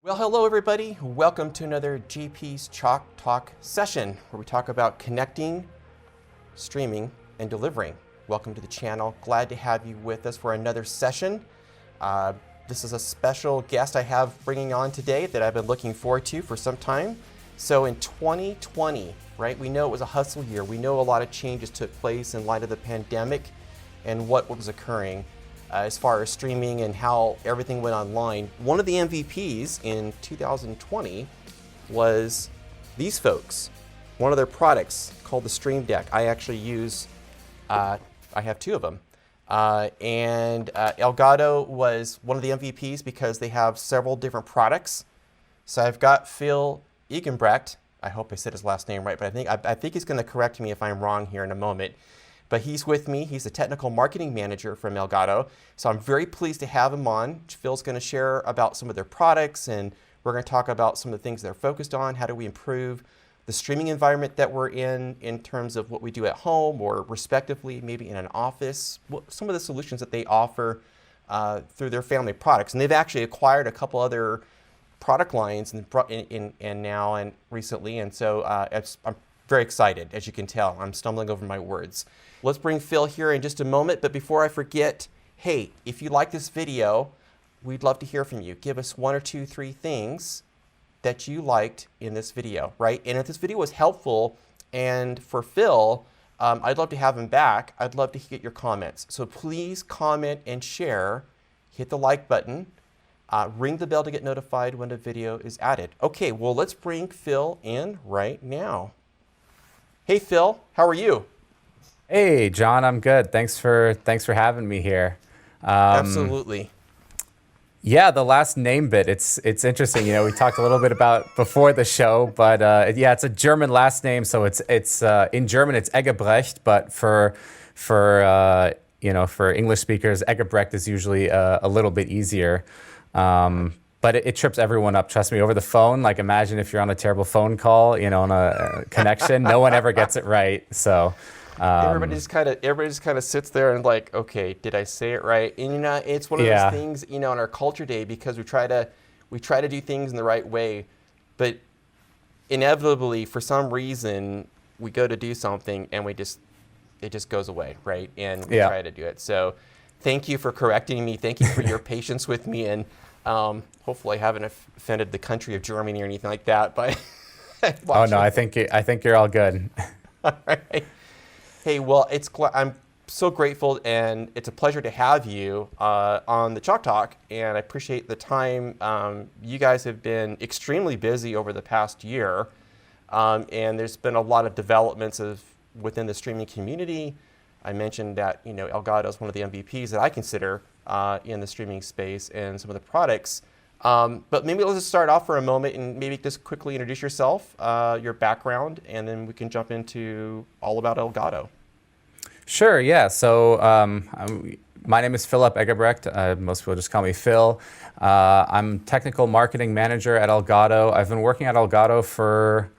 Well, hello everybody. Welcome to another GP's Chalk Talk session where we talk about connecting, streaming, and delivering. Welcome to the channel. Glad to have you with us for another session. This is a special guest I have bringing on today that I've been looking forward to for some time. So in 2020, right, we know it was a hustle year. We know a lot of changes took place in light of the pandemic and what was occurring. As far as streaming and how everything went online. One of the MVPs in 2020 was these folks. One of their products called the Stream Deck. I actually use, I have two of them. Elgato was one of the MVPs because they have several different products. So I've got Phil Egenbrecht. I hope I said his last name right, but I think he's going to correct me if I'm wrong here in a moment. But he's with me. He's the technical marketing manager from Elgato. So I'm very pleased to have him on. Phil's going to share about some of their products, and we're going to talk about some of the things they're focused on. How do we improve the streaming environment that we're in terms of what we do at home or respectively, maybe in an office, some of the solutions that they offer through their family products. And they've actually acquired a couple other product lines and now and recently. And so I'm very excited, as you can tell. I'm stumbling over my words. Let's bring Phil here in just a moment, but before I forget, hey, if you like this video, we'd love to hear from you. Give us one or two, three things that you liked in this video, right? And if this video was helpful, and for Phil, I'd love to have him back. I'd love to get your comments. So please comment and share, hit the like button, ring the bell to get notified when a video is added. Okay, well, let's bring Phil in right now. Hey, Phil, how are you? Hey, John, I'm good. Thanks for having me here. Absolutely. Yeah, the last name bit, it's interesting. You know, we talked a little bit about before the show, but yeah, it's a German last name, so it's in German it's Egebrecht, but for English speakers, Egebrecht is usually a little bit easier. But it trips everyone up, trust me, over the phone. Like, imagine if you're on a terrible phone call, you know, on a connection, no one ever gets it right. So everybody just kind of sits there and like, okay, did I say it right? And you know, it's one of those things, you know, in our culture day, because we try to do things in the right way, but inevitably, for some reason, we go to do something and it just goes away, right? And we try to do it. So thank you for correcting me. Thank you for your patience with me, and hopefully I haven't offended the country of Germany or anything like that. But oh no, I think you're all good. All right. Hey, well, I'm so grateful, and it's a pleasure to have you on the Chalk Talk, and I appreciate the time. You guys have been extremely busy over the past year, and there's been a lot of developments within the streaming community. I mentioned that, you know, Elgato is one of the MVPs that I consider in the streaming space and some of the products. But maybe let's just start off for a moment and maybe just quickly introduce yourself, your background, and then we can jump into all about Elgato. Sure, yeah. So my name is Philip Egebrecht. Most people just call me Phil. I'm technical marketing manager at Elgato. I've been working at Elgato for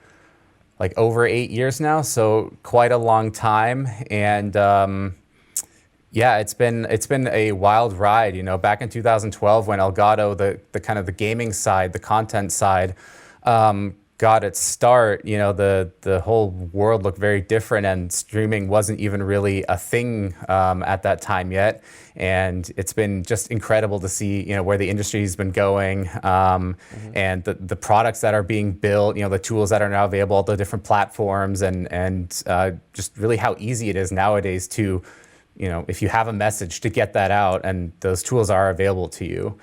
like over 8 years now, so quite a long time. And yeah, it's been a wild ride. You know, back in 2012 when Elgato, the kind of the gaming side, the content side, got its start, you know, the whole world looked very different, and streaming wasn't even really a thing at that time yet. And it's been just incredible to see, you know, where the industry's been going, and the products that are being built, you know, the tools that are now available, the different platforms, and just really how easy it is nowadays to, you know, if you have a message, to get that out, and those tools are available to you.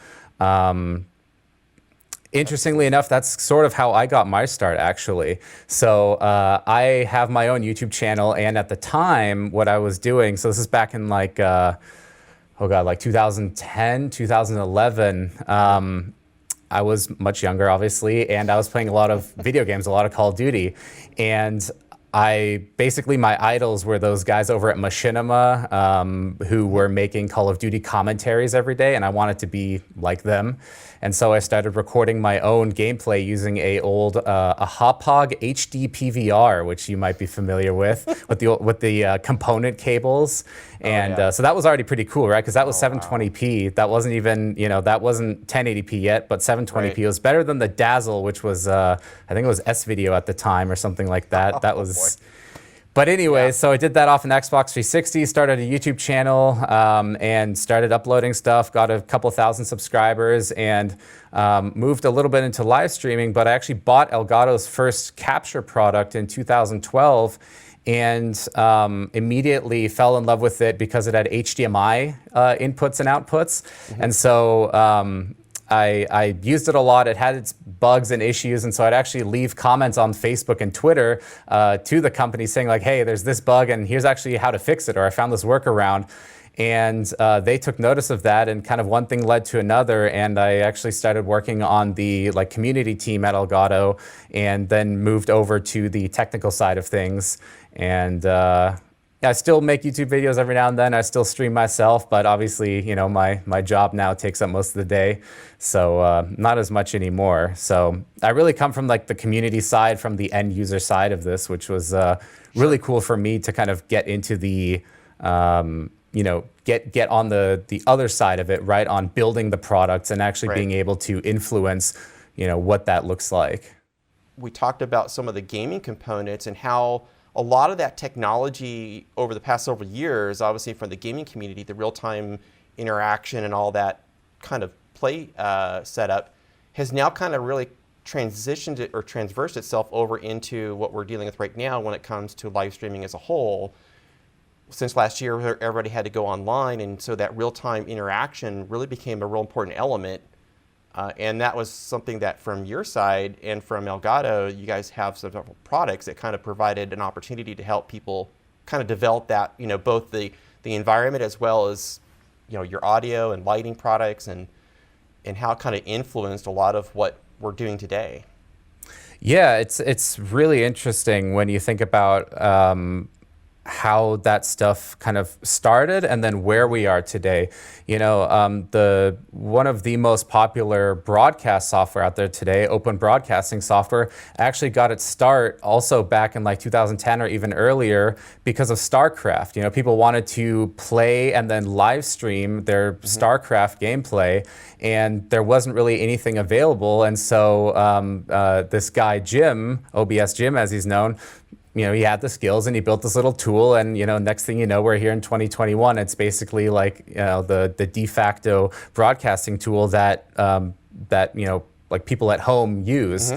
Interestingly enough, that's sort of how I got my start, actually. So I have my own YouTube channel, and at the time, what I was doing, so this is back in like, like 2010, 2011. I was much younger, obviously, and I was playing a lot of video games, a lot of Call of Duty. And basically my idols were those guys over at Machinima who were making Call of Duty commentaries every day, and I wanted to be like them. And so I started recording my own gameplay using a Hauppauge HD PVR, which you might be familiar with the component cables. And so that was already pretty cool, right? Because that was 720p. That wasn't even, that wasn't 1080p yet, but 720p was better than the Dazzle, which was, I think it was S-Video at the time or something like that. That was... But anyway, so I did that off an Xbox 360, started a YouTube channel, and started uploading stuff, got a couple thousand subscribers, and moved a little bit into live streaming. But I actually bought Elgato's first capture product in 2012 and immediately fell in love with it because it had HDMI inputs and outputs. And so I used it a lot. It had its bugs and issues, and so I'd actually leave comments on Facebook and Twitter to the company saying like, hey, there's this bug, and here's actually how to fix it, or I found this workaround. And they took notice of that, and kind of one thing led to another, and I actually started working on the community team at Elgato, and then moved over to the technical side of things. And I still make YouTube videos every now and then. I still stream myself, but obviously, my job now takes up most of the day, so not as much anymore. So I really come from the community side, from the end user side of this, which was really cool for me to kind of get into the, get on the other side of it, right, on building the products and actually being able to influence, what that looks like. We talked about some of the gaming components and how a lot of that technology over the past several years, obviously from the gaming community, the real-time interaction and all that kind of play setup, has now kind of really transitioned it or transversed itself over into what we're dealing with right now when it comes to live streaming as a whole. Since last year, everybody had to go online, and so that real-time interaction really became a real important element. And that was something that from your side and from Elgato, you guys have several products that kind of provided an opportunity to help people kind of develop that, both the environment as well as, your audio and lighting products, and how it kind of influenced a lot of what we're doing today. Yeah, it's really interesting when you think about how that stuff kind of started and then where we are today. One of the most popular broadcast software out there today, open broadcasting software, actually got its start also back in 2010 or even earlier because of StarCraft. People wanted to play and then live stream their StarCraft gameplay, and there wasn't really anything available. And so this guy, Jim, OBS Jim as he's known, he had the skills and he built this little tool, and next thing you know, we're here in 2021. It's basically the de facto broadcasting tool that people at home use.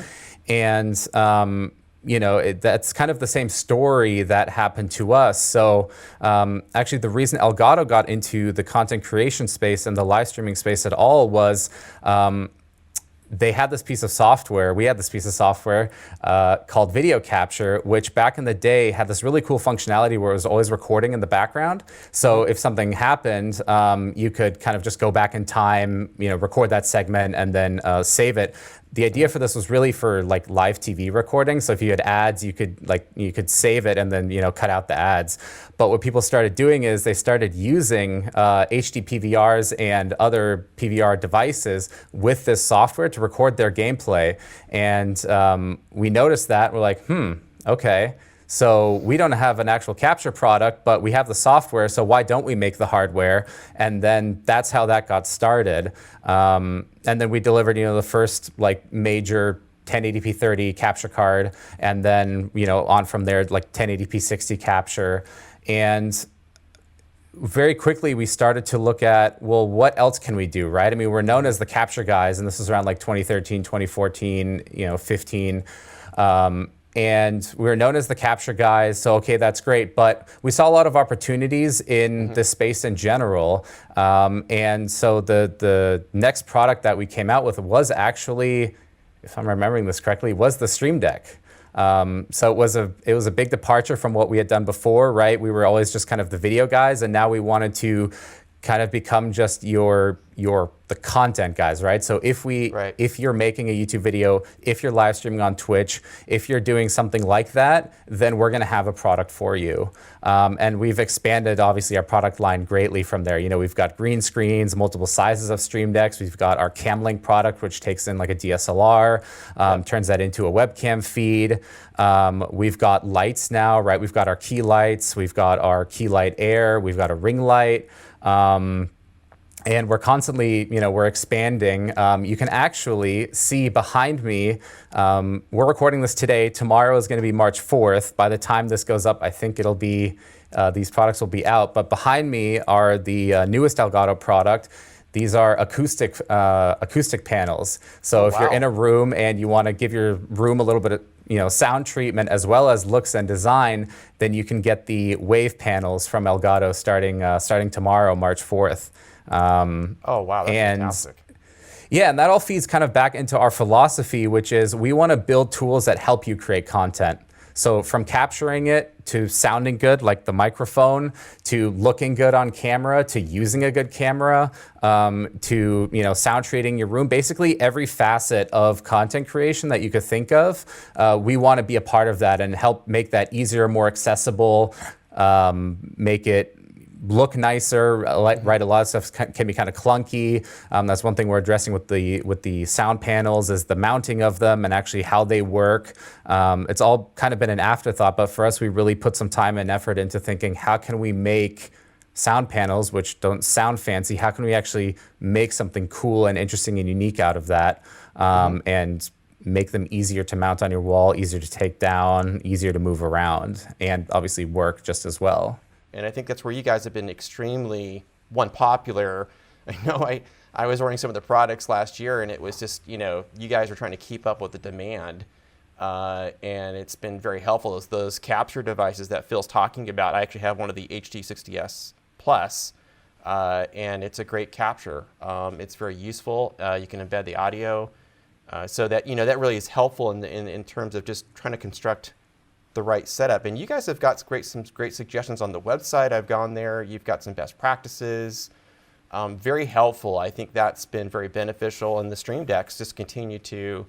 And that's kind of the same story that happened to us. So actually the reason Elgato got into the content creation space and the live streaming space at all was they had this piece of software, we had this piece of software called video capture, which back in the day had this really cool functionality where it was always recording in the background. So if something happened, you could kind of just go back in time, record that segment and then save it. The idea for this was really for live TV recording. So if you had ads, you could save it and then cut out the ads. But what people started doing is they started using HD PVRs and other PVR devices with this software to record their gameplay. And we noticed that. We're like, okay. So we don't have an actual capture product, but we have the software, so why don't we make the hardware? And then that's how that got started. And then we delivered, the first major 1080p 30 capture card, and then on from there 1080p 60 capture. And very quickly we started to look at, well, what else can we do, right? I mean, we're known as the capture guys, and this is around 2013, 2014, 15. And we were known as the capture guys, so okay, that's great. But we saw a lot of opportunities in this space in general. And so the next product that we came out with was actually, if I'm remembering this correctly, was the Stream Deck. So it was a big departure from what we had done before, right? We were always just kind of the video guys, and now we wanted to kind of become just your the content guys, right? So if you're making a YouTube video, if you're live streaming on Twitch, if you're doing something like that, then we're going to have a product for you. And we've expanded obviously our product line greatly from there. You know, we've got green screens, multiple sizes of stream decks. We've got our Camlink product, which takes in like a DSLR, turns that into a webcam feed. We've got lights now, right? We've got our key lights, we've got our key light air, we've got a ring light. And we're constantly, you know, we're expanding. You can actually see behind me, we're recording this today. Tomorrow is going to be March 4th. By the time this goes up, I think it'll be, these products will be out. But behind me are the newest Elgato product. These are acoustic panels. So if you're in a room and you want to give your room a little bit of, you know, sound treatment as well as looks and design, then you can get the wave panels from Elgato starting tomorrow, March 4th. Oh, wow, that's fantastic. Yeah, and that all feeds kind of back into our philosophy, which is we want to build tools that help you create content. So from capturing it to sounding good, like the microphone, to looking good on camera, to using a good camera, to, you know, sound treating your room, basically every facet of content creation that you could think of, we want to be a part of that and help make that easier, more accessible, make it look nicer, right? A lot of stuff can be kind of clunky. That's one thing we're addressing with the sound panels is the mounting of them and actually how they work. It's all kind of been an afterthought, but for us, we really put some time and effort into thinking, how can we make sound panels, which don't sound fancy, how can we actually make something cool and interesting and unique out of that, and make them easier to mount on your wall, easier to take down, easier to move around, and obviously work just as well. And I think that's where you guys have been extremely, popular. I know I was ordering some of the products last year, and it was just, you know, you guys are trying to keep up with the demand. And it's been very helpful. Those capture devices that Phil's talking about, I actually have one of the HD60S Plus, and it's a great capture. It's very useful. You can embed the audio. So that, you know, that really is helpful in terms of just trying to construct the right setup. And you guys have got some great suggestions on the website. I've gone there. You've got some best practices. Very helpful. I think that's been very beneficial. And the Stream Decks just continue to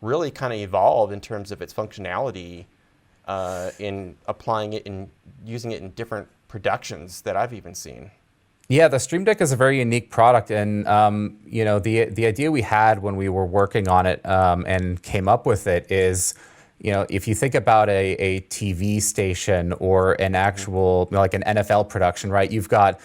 really kind of evolve in terms of its functionality in applying it and using it in different productions that I've even seen. Yeah, the Stream Deck is a very unique product, and you know, the idea we had when we were working on it and came up with it is, you know, if you think about a TV station or an actual, like an NFL production, right? You've got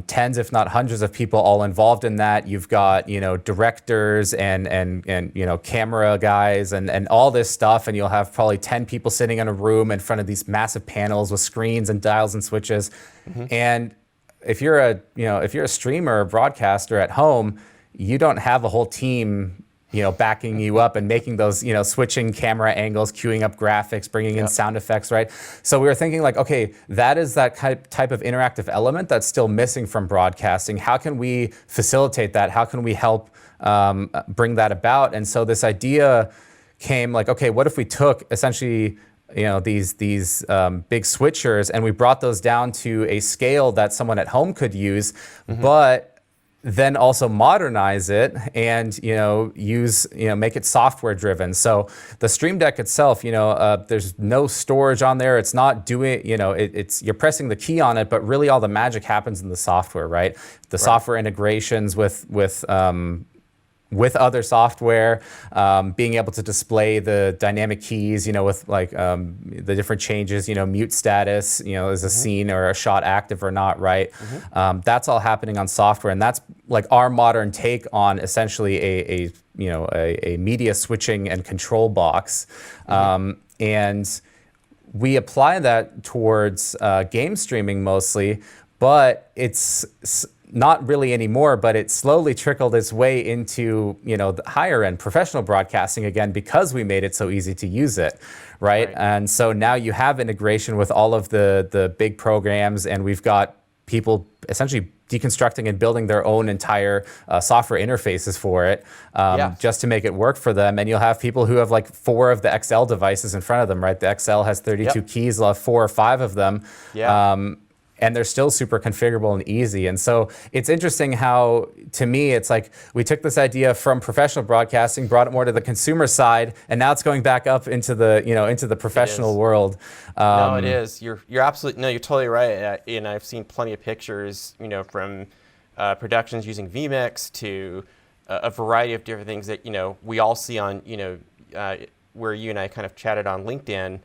tens, if not hundreds of people all involved in that. You've got, you know, directors and you know, camera guys and all this stuff. And you'll have probably 10 people sitting in a room in front of these massive panels with screens and dials and switches. And if you're a streamer or broadcaster at home, you don't have a whole team, you know, backing you up and making those, you know, switching camera angles, queuing up graphics, bringing in sound effects, right? So we were thinking like, okay, that is that type of interactive element that's still missing from broadcasting. How can we facilitate that? How can we help bring that about? And so this idea came like, okay, what if we took essentially, you know, these big switchers and we brought those down to a scale that someone at home could use, but then also modernize it and, you know, make it software driven. So the Stream Deck itself, you know, there's no storage on there. It's not doing, you know, you're pressing the key on it, but really all the magic happens in the software, right? The software integrations with other software, being able to display the dynamic keys, you know, with like the different changes, you know, mute status, you know, is a scene or a shot active or not, right? That's all happening on software, and that's like our modern take on essentially a media switching and control box, and we apply that towards game streaming mostly, but it's not really anymore, but it slowly trickled its way into, you know, the higher end professional broadcasting again, because we made it so easy to use it, right? And so now you have integration with all of the big programs, and we've got people essentially deconstructing and building their own entire software interfaces for it, just to make it work for them. And you'll have people who have like 4 of the XL devices in front of them, right? The XL has 32 keys, they'll have 4 or 5 of them. and they're still super configurable and easy. And so it's interesting how, to me, it's like we took this idea from professional broadcasting, brought it more to the consumer side, and now it's going back up into the, into the professional world. No, it is. You're absolutely, no, you're totally right. And I've seen plenty of pictures, from productions using vMix to a variety of different things that, we all see on, where you and I kind of chatted on LinkedIn,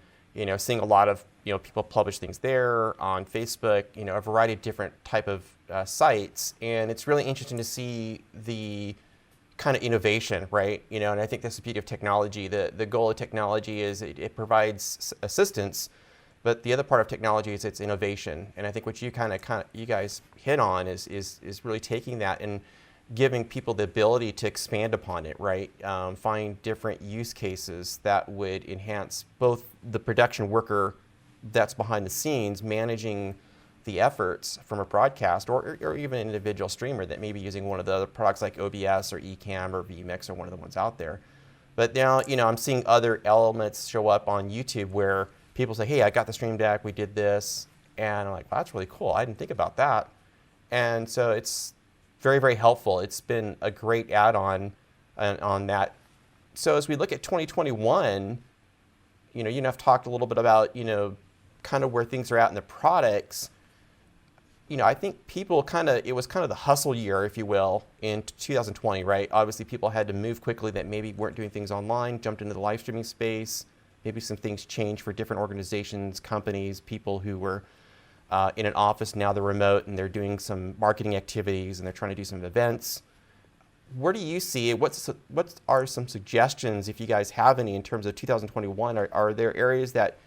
seeing a lot of, people publish things there on Facebook, a variety of different type of sites. And it's really interesting to see the kind of innovation, right? And I think that's the beauty of technology. The goal of technology is it provides assistance, but the other part of technology is its innovation. And I think what you you guys hit on is really taking that and giving people the ability to expand upon it, right? Find different use cases that would enhance both the production worker that's behind the scenes managing the efforts from a broadcast or even an individual streamer that may be using one of the other products like OBS or Ecamm or vMix or one of the ones out there. But now, I'm seeing other elements show up on YouTube where people say, hey, I got the Stream Deck, we did this. And I'm like, wow, that's really cool. I didn't think about that. And so it's very, very helpful. It's been a great add-on on that. So as we look at 2021, you and I've talked a little bit about, kind of where things are at in the products. I think people it was kind of the hustle year, if you will, in 2020, right? Obviously, people had to move quickly that maybe weren't doing things online, jumped into the live streaming space. Maybe some things changed for different organizations, companies, people who were in an office, now they're remote and they're doing some marketing activities and they're trying to do some events. Where do you see, what are some suggestions, if you guys have any, in terms of 2021? Are there areas that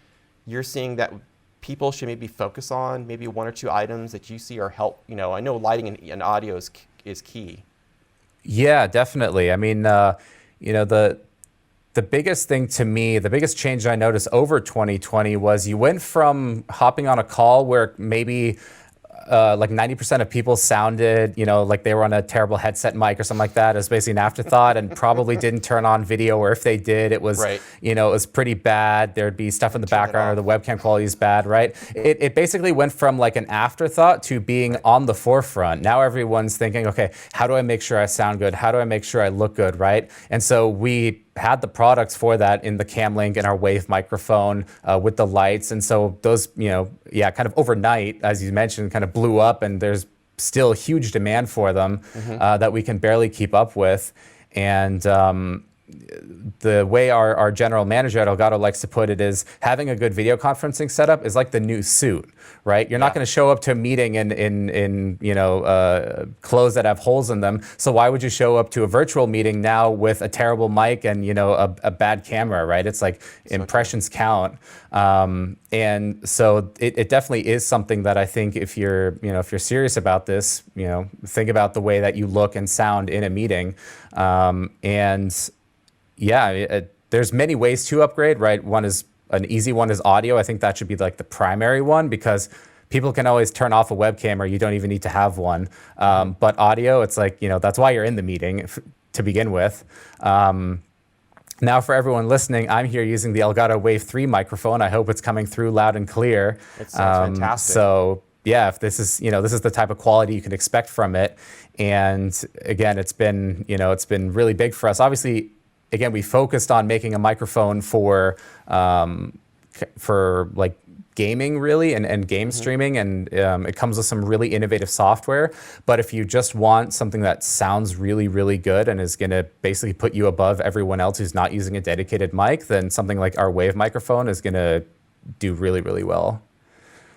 you're seeing that people should maybe focus on, maybe one or two items that you see are help? I know lighting and audio is key. Yeah, definitely. I mean, the biggest thing to me, the biggest change I noticed over 2020 was you went from hopping on a call where maybe like 90% of people sounded, like they were on a terrible headset mic or something like that. It was basically an afterthought and probably didn't turn on video, or if they did, it was, right. It was pretty bad. There'd be stuff in the background or the webcam quality is bad, right? It basically went from like an afterthought to being on the forefront. Now everyone's thinking, okay, how do I make sure I sound good? How do I make sure I look good, right? And so we had the products for that in the Camlink and our Wave microphone with the lights. And so those, kind of overnight, as you mentioned, kind of blew up, and there's still huge demand for them that we can barely keep up with. And the way our general manager at Elgato likes to put it is having a good video conferencing setup is like the new suit, right? You're not going to show up to a meeting in clothes that have holes in them. So why would you show up to a virtual meeting now with a terrible mic and a bad camera, right? It's like impressions count. And so it definitely is something that I think if you're serious about this, think about the way that you look and sound in a meeting. There's many ways to upgrade, right? An easy one is audio. I think that should be like the primary one, because people can always turn off a webcam or you don't even need to have one. But audio, it's like, that's why you're in the meeting to begin with. Now for everyone listening, I'm here using the Elgato Wave 3 microphone. I hope it's coming through loud and clear. It sounds fantastic. So yeah, if this is, this is the type of quality you can expect from it. And again, it's been really big for us. Obviously, again, we focused on making a microphone for like gaming really and game streaming, and it comes with some really innovative software. But if you just want something that sounds really, really good and is going to basically put you above everyone else who's not using a dedicated mic, then something like our Wave microphone is going to do really, really well.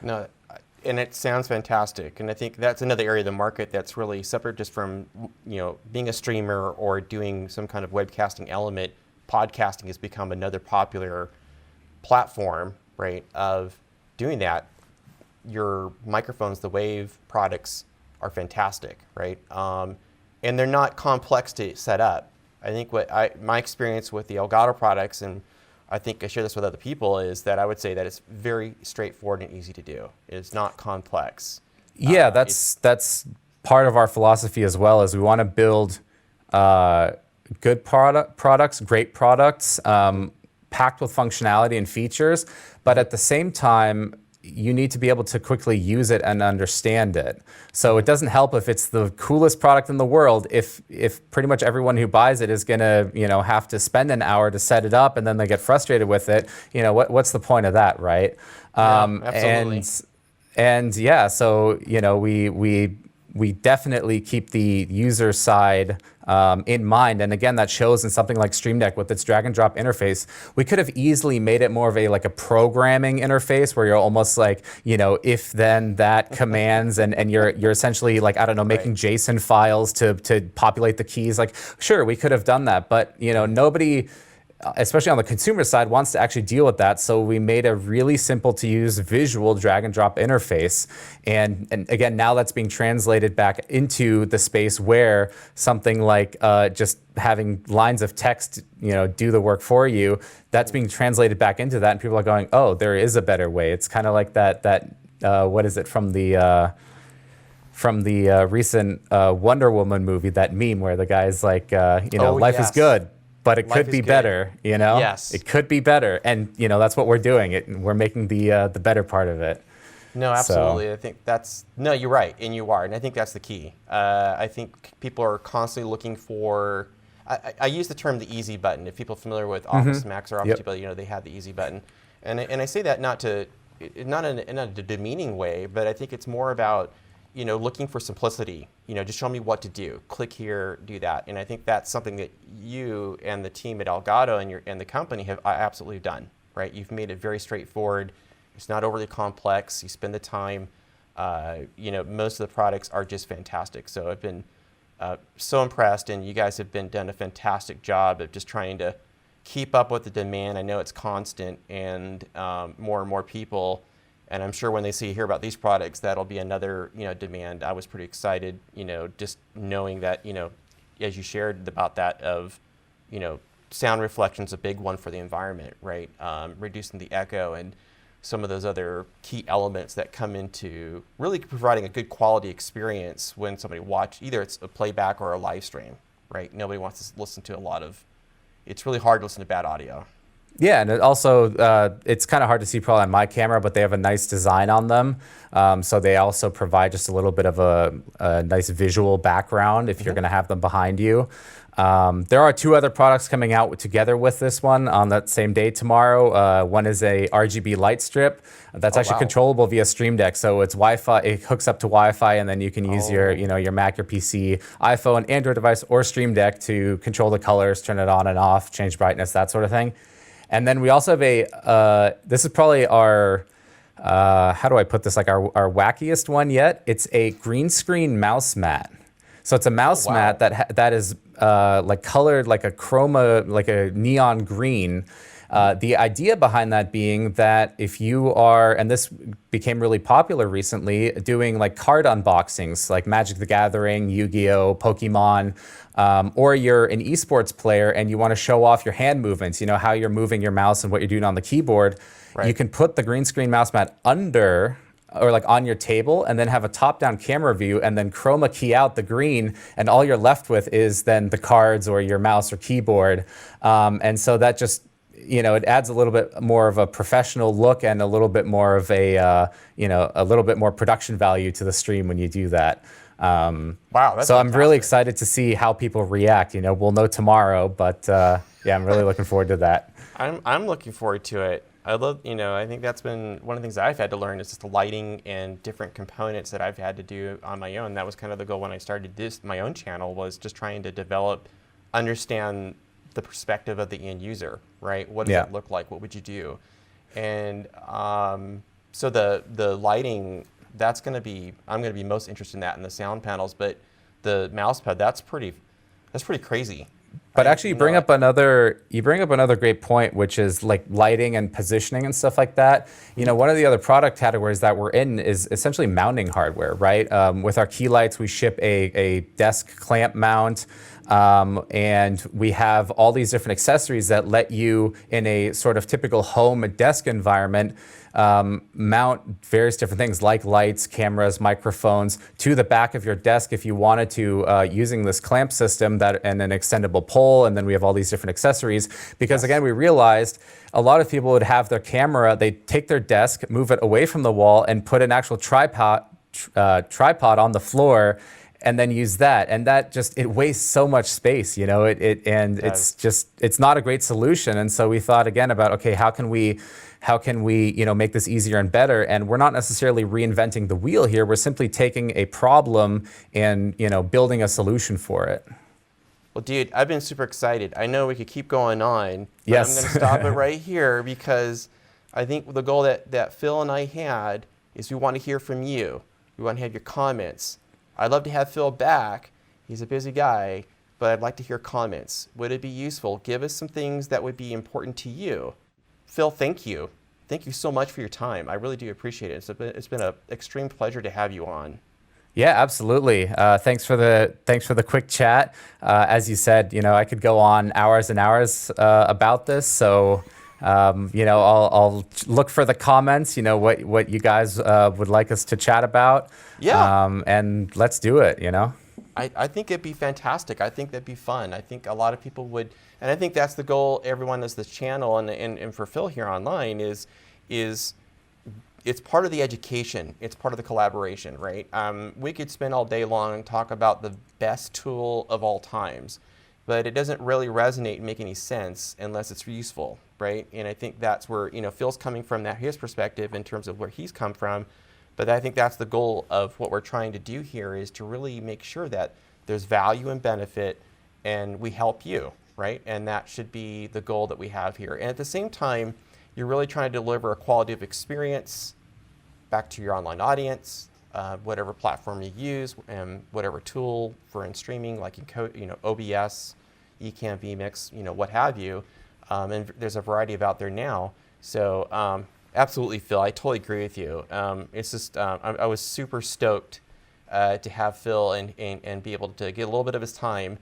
No, and it sounds fantastic. And I think that's another area of the market that's really separate just from, being a streamer or doing some kind of webcasting element. Podcasting has become another popular platform, right, of doing that. Your microphones, the Wave products, are fantastic, right? And they're not complex to set up. I think my experience with the Elgato products, and I think I share this with other people, is that I would say that it's very straightforward and easy to do. It's not complex. Yeah, that's part of our philosophy as well, is we want to build good products, great products, packed with functionality and features, but at the same time, you need to be able to quickly use it and understand it. So it doesn't help if it's the coolest product in the world if pretty much everyone who buys it is going to, have to spend an hour to set it up and then they get frustrated with it. What's the point of that, right? Absolutely. And yeah, so we definitely keep the user side in mind. And again, that shows in something like Stream Deck with its drag and drop interface. We could have easily made it more of a programming interface where you're almost like, if then that commands and you're essentially like, I don't know, making JSON files to populate the keys. Like, sure, we could have done that, but nobody, especially on the consumer side, wants to actually deal with that. So we made a really simple to use visual drag and drop interface. And again, now that's being translated back into the space where something like just having lines of text, do the work for you, that's being translated back into that. And people are going, oh, there is a better way. It's kind of like that what is it from the recent Wonder Woman movie, that meme where the guy's like, life is good, but it could be better, Yes. It could be better. And, that's what we're doing. We're making the better part of it. No, absolutely. I think you're right, and you are, and I think that's the key. I think people are constantly looking for, I use the term the easy button. If people are familiar with Office Max or Office Depot, they have the easy button. And I say that not in a demeaning way, but I think it's more about, looking for simplicity. Just show me what to do. Click here, do that. And I think that's something that you and the team at Elgato and the company have absolutely done, right? You've made it very straightforward. It's not overly complex. You spend the time. Most of the products are just fantastic. So I've been so impressed, and you guys have done a fantastic job of just trying to keep up with the demand. I know it's constant, and more people. And I'm sure when they hear about these products, that'll be another, demand. I was pretty excited, just knowing that, as you shared about that of, sound reflection's a big one for the environment, right? Reducing the echo and some of those other key elements that come into really providing a good quality experience when somebody either it's a playback or a live stream, right? Nobody wants to listen to it's really hard to listen to bad audio. Yeah, and it also, it's kind of hard to see probably on my camera, but they have a nice design on them. So they also provide just a little bit of a nice visual background if you're going to have them behind you. There are two other products coming out together with this one on that same day tomorrow. One is a RGB light strip that's actually controllable via Stream Deck. So it's Wi-Fi. It hooks up to Wi-Fi, and then you can use your Mac, your PC, iPhone, Android device, or Stream Deck to control the colors, turn it on and off, change brightness, that sort of thing. And then we also have this is probably our, how do I put this, like our wackiest one yet. It's a green screen mouse mat. So it's a mouse mat that is like colored like a chroma, like a neon green. The idea behind that being that if you are, and this became really popular recently, doing like card unboxings, like Magic the Gathering, Yu-Gi-Oh, Pokemon, or you're an esports player and you want to show off your hand movements, how you're moving your mouse and what you're doing on the keyboard, you can put the green screen mouse mat under or like on your table and then have a top-down camera view and then chroma key out the green, and all you're left with is then the cards or your mouse or keyboard. And so that just, it adds a little bit more of a professional look and a little bit more of a little bit more production value to the stream when you do that. Wow, that's so fantastic. I'm really excited to see how people react. We'll know tomorrow, but yeah, I'm really looking forward to that. I'm looking forward to it. I love, I think that's been one of the things that I've had to learn is just the lighting and different components that I've had to do on my own. That was kind of the goal when I started my own channel, was just trying to understand the perspective of the end user, right? What does it look like? What would you do? And so the lighting, I'm going to be most interested in that, in the sound panels, but the mouse pad, that's pretty crazy. But actually, you bring up another great point, which is like lighting and positioning and stuff like that. One of the other product categories that we're in is essentially mounting hardware, right? With our key lights, we ship a desk clamp mount, and we have all these different accessories that let you, in a sort of typical home desk environment, mount various different things like lights, cameras, microphones to the back of your desk if you wanted to, using this clamp system and an extendable pole, and then we have all these different accessories. Because again, we realized a lot of people would have their camera, they take their desk, move it away from the wall, and put an actual tripod on the floor, and then use that, and that just, it wastes so much space, you know. It's not a great solution. And so we thought again about, okay, how can we make this easier and better? And we're not necessarily reinventing the wheel here. We're simply taking a problem and building a solution for it. Well, dude, I've been super excited. I know we could keep going on, but yes. I'm going to stop it right here because I think the goal that Phil and I had is we want to hear from you. We want to have your comments. I'd love to have Phil back. He's a busy guy, but I'd like to hear comments. Would it be useful? Give us some things that would be important to you. Phil, thank you. Thank you so much for your time. I really do appreciate it. It's been an extreme pleasure to have you on. Yeah, absolutely. Thanks for the quick chat. As you said, I could go on hours and hours about this. So, I'll look for the comments. What you guys would like us to chat about. Yeah. And let's do it. I think it'd be fantastic. I think that'd be fun. I think a lot of people would, and I think that's the goal. Everyone that's this channel and for Phil here online is it's part of the education. It's part of the collaboration, right? We could spend all day long and talk about the best tool of all times, but it doesn't really resonate and make any sense unless it's useful, right? And I think that's where Phil's coming from, his perspective in terms of where he's come from. But I think that's the goal of what we're trying to do here, is to really make sure that there's value and benefit and we help you, right? And that should be the goal that we have here. And at the same time, you're really trying to deliver a quality of experience back to your online audience, whatever platform you use and whatever tool for in streaming, like OBS, Ecamm, vMix, what have you. And there's a variety of out there now. So absolutely, Phil, I totally agree with you. It's just I was super stoked to have Phil and be able to get a little bit of his time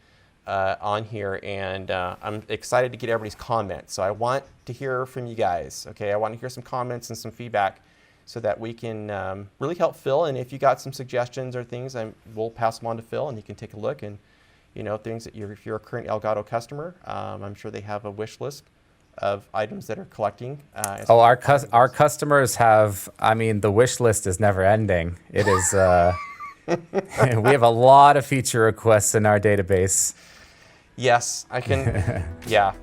on here, and I'm excited to get everybody's comments. So I want to hear from you guys. Okay, I want to hear some comments and some feedback so that we can really help Phil. And if you got some suggestions or things, we'll pass them on to Phil, and he can take a look. And things that if you're a current Elgato customer, I'm sure they have a wish list of items that are collecting. Our customers have, the wish list is never ending. It is, we have a lot of feature requests in our database. Yes, I can, yeah.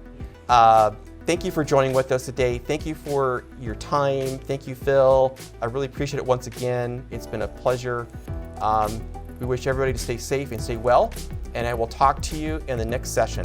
Thank you for joining with us today. Thank you for your time. Thank you, Phil. I really appreciate it once again. It's been a pleasure. We wish everybody to stay safe and stay well, and I will talk to you in the next session.